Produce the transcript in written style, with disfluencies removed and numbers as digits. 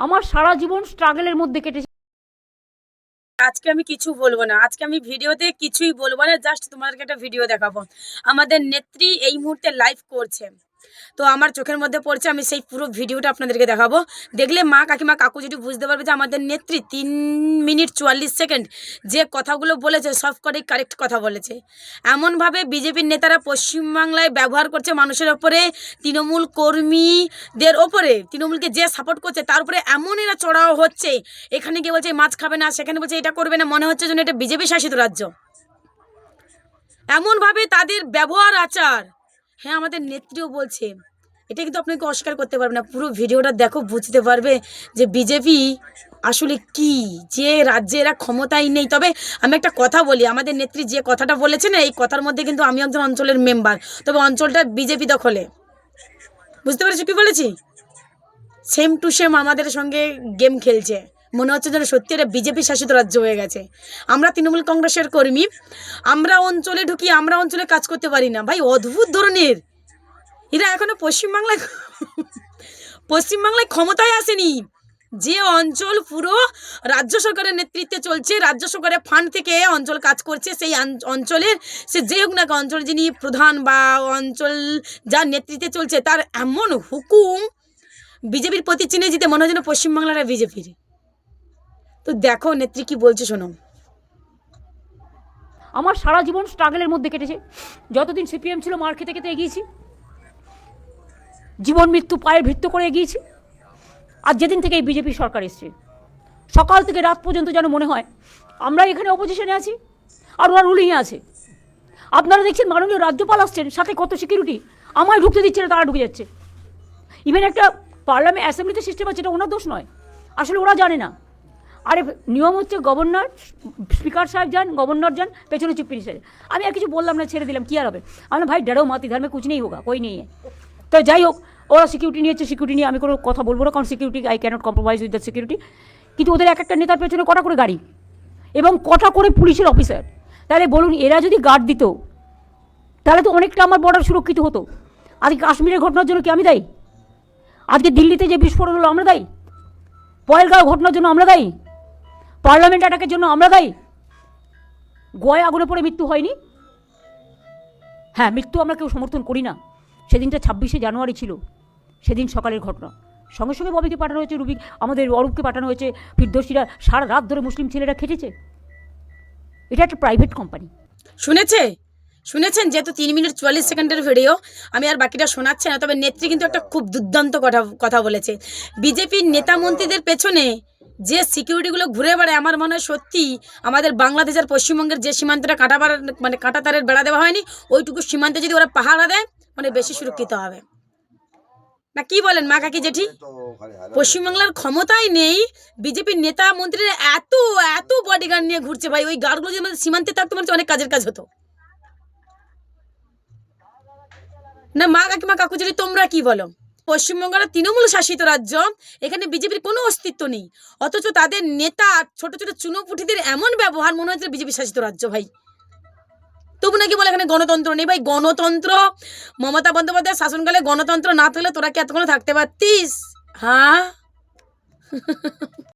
আমার সারা জীবন স্ট্রাগলের মধ্যে কেটেছে। আজকে আমি কিছু বলবো না, আজকে আমি ভিডিওতে কিছুই বলবো না, জাস্ট তোমাদেরকে একটা ভিডিও দেখাবো। আমাদের নেত্রী এই মুহূর্তে লাইভ করছে, তো আমার চোখের মধ্যে পড়ছে, আমি সেই পুরো ভিডিওটা আপনাদেরকে দেখাবো। দেখলে মা কাকিমা কাকু যদি বুঝতে পারবে যে আমাদের নেত্রী 3 মিনিট 44 সেকেন্ড যে কথাগুলো বলেছে সব কটাই কারেক্ট কথা বলেছে। এমনভাবে বিজেপির নেতারা পশ্চিমবাংলায় ব্যবহার করছে মানুষের ওপরে, তৃণমূল কর্মীদের ওপরে, তৃণমূলকে যে সাপোর্ট করছে তার উপরে এমন এরা চড়াও হচ্ছে। এখানে গিয়ে বলছে মাছ খাবে না, সেখানে বলছে এটা করবে না, মনে হচ্ছে যেন এটা বিজেপি শাসিত রাজ্য। এমনভাবে তাদের ব্যবহার আচার। হ্যাঁ, আমাদের নেত্রীও বলছে, এটা কিন্তু আপনাকে অস্বীকার করতে পারবে না। পুরো ভিডিওটা দেখো, বুঝতে পারবে যে বিজেপি আসলে কি, যে রাজ্যে এরা ক্ষমতাই নেই। তবে আমি একটা কথা বলি, আমাদের নেত্রী যে কথাটা বলেছে না, এই কথার মধ্যে কিন্তু আমি একজন অঞ্চলের মেম্বার, তবে অঞ্চলটা বিজেপি দখলে। বুঝতে পেরেছি কি বলেছি? সেম টু সেম আমাদের সঙ্গে গেম খেলছে। মনে হচ্ছে যেন সত্যি এটা বিজেপি শাসিত রাজ্য হয়ে গেছে। আমরা তৃণমূল কংগ্রেসের কর্মী, আমরা অঞ্চলে ঢুকি, আমরা অঞ্চলে কাজ করতে পারি না ভাই। অদ্ভুত ধরনের এরা এখনো পশ্চিমবাংলায় ক্ষমতায় আসেনি। যে অঞ্চল পুরো রাজ্য সরকারের নেতৃত্বে চলছে, রাজ্য সরকারের ফান্ড থেকে অঞ্চল কাজ করছে, সেই অঞ্চলের সে যে হোক না, অঞ্চল যিনি প্রধান বা অঞ্চল যার নেতৃত্বে চলছে তার এমন হুকুম বিজেপির প্রতি চিনে যেতে মনে হয় যেন পশ্চিমবাংলার বিজেপির। তো দেখো নেত্রী কি বলছে, শোনো। আমার সারা জীবন স্ট্রাগলের মধ্যে কেটেছে। যতদিন সিপিএম ছিল মার খেতে খেতে এগিয়েছি, জীবন মৃত্যু পায়ে ভিত্ত করে এগিয়েছি। আর যেদিন থেকে এই বিজেপি সরকার এসছে, সকাল থেকে রাত পর্যন্ত যেন মনে হয় আমরা এখানে অপোজিশনে আছি আর ওরা রুলিংয়ে আছে। আপনারা দেখছেন মাননীয় রাজ্যপাল আসছেন, সাথে কত সিকিউরিটি, আমায় ঢুকতে দিচ্ছে না, তারা ঢুকে যাচ্ছে। ইভেন একটা পার্লামেন্ট অ্যাসেম্বলিতে সিস্টেম আছে, এটা ওনার দোষ নয়, আসলে ওরা জানে না। আরে নিয়ম হচ্ছে গভর্নর, স্পিকার সাহেব যান, গভর্নর যান, পেছনে চিফ মিনিস্টার। আমি আর কিছু বললাম না, ছেড়ে দিলাম, কী আর হবে। আমি ভাই ডেরো মাতি ধর্মে কুছ নেই হোগা, কই নেই। তো যাই হোক, ওরা সিকিউরিটি নিয়েছে, সিকিউরিটি নিয়ে আমি কোনো কথা বলবো না, কারণ security I cannot compromise with the security. কিন্তু ওদের এক একটা নেতার পেছনে কটা করে গাড়ি এবং কটা করে পুলিশের অফিসার। তাহলে বলুন, এরা যদি গার্ড দিত তাহলে তো অনেকটা আমার বর্ডার সুরক্ষিত হতো। আজকে কাশ্মীরের ঘটনার জন্য কি আমি দায়ী? আজকে দিল্লিতে যে বিস্ফোরণ হলো আমরা দায়ী? পয়েলগাঁও ঘটনার জন্য আমরা দায়ী? পার্লামেন্ট অ্যাটাকের জন্য আমরা দায়ী? গোয়ায় আগুনে পড়ে মৃত্যু হয়নি? হ্যাঁ, মৃত্যু আমরা কেউ সমর্থন করি না। সেদিনটা 26শে জানুয়ারি ছিল, সেদিন সকালের ঘটনা। সঙ্গে সঙ্গে ববিকে পাঠানো হয়েছে, রুবি আমাদের অরূপকে পাঠানো হয়েছে। ফিরদৌসীরা সারা রাত ধরে মুসলিম ছেলেরা খেটেছে। এটা একটা প্রাইভেট কোম্পানি। শুনেছেন যেহেতু 3 মিনিট 44 সেকেন্ডের ভিডিও, আমি আর বাকিটা শোনাচ্ছি না। তবে নেত্রী কিন্তু একটা খুব দুর্দান্ত কথা বলেছে। বিজেপির নেতা মন্ত্রীদের পেছনে যে সিকিউরিটিগুলো ঘুরে বেড়ায়, আমার মনে হয় সত্যি আমাদের বাংলাদেশ আর পশ্চিমবঙ্গের যে সীমান্তটা কাঁটা তারের বেড়া দেওয়া হয়নি, ওইটুকু সীমান্তে যদি ওরা পাহারা দেয় মানে বেশি সুরক্ষিত হবে না। কি বলেন মা কাকি জেঠি? পশ্চিমবাংলার ক্ষমতায় নেই, বিজেপির নেতা মন্ত্রীরা এত এত বডিগার্ড নিয়ে ঘুরছে ভাই। ওই গার্ডগুলো যদি আমাদের সীমান্তে থাকতো মানে অনেক কাজের কাজ হতো না। মা কাকিমা কাকু জেঠি, তোমরা কি বলো? পশ্চিমবঙ্গের তৃণমূল শাসিত রাজ্য, এখানে বিজেপির কোনো অস্তিত্ব নেই, অথচ তাদের নেতা ছোট ছোট চুনোপুটিদের এমন ব্যবহার, মনে হচ্ছে বিজেপি শাসিত রাজ্য ভাই। তবু নাকি বলে এখানে গণতন্ত্র নেই। ভাই গণতন্ত্র, মমতা বন্দ্যোপাধ্যায়ের শাসনকালে গণতন্ত্র না থাকলে তোরা কি এতক্ষণ থাকতে পারতিস? হ্যাঁ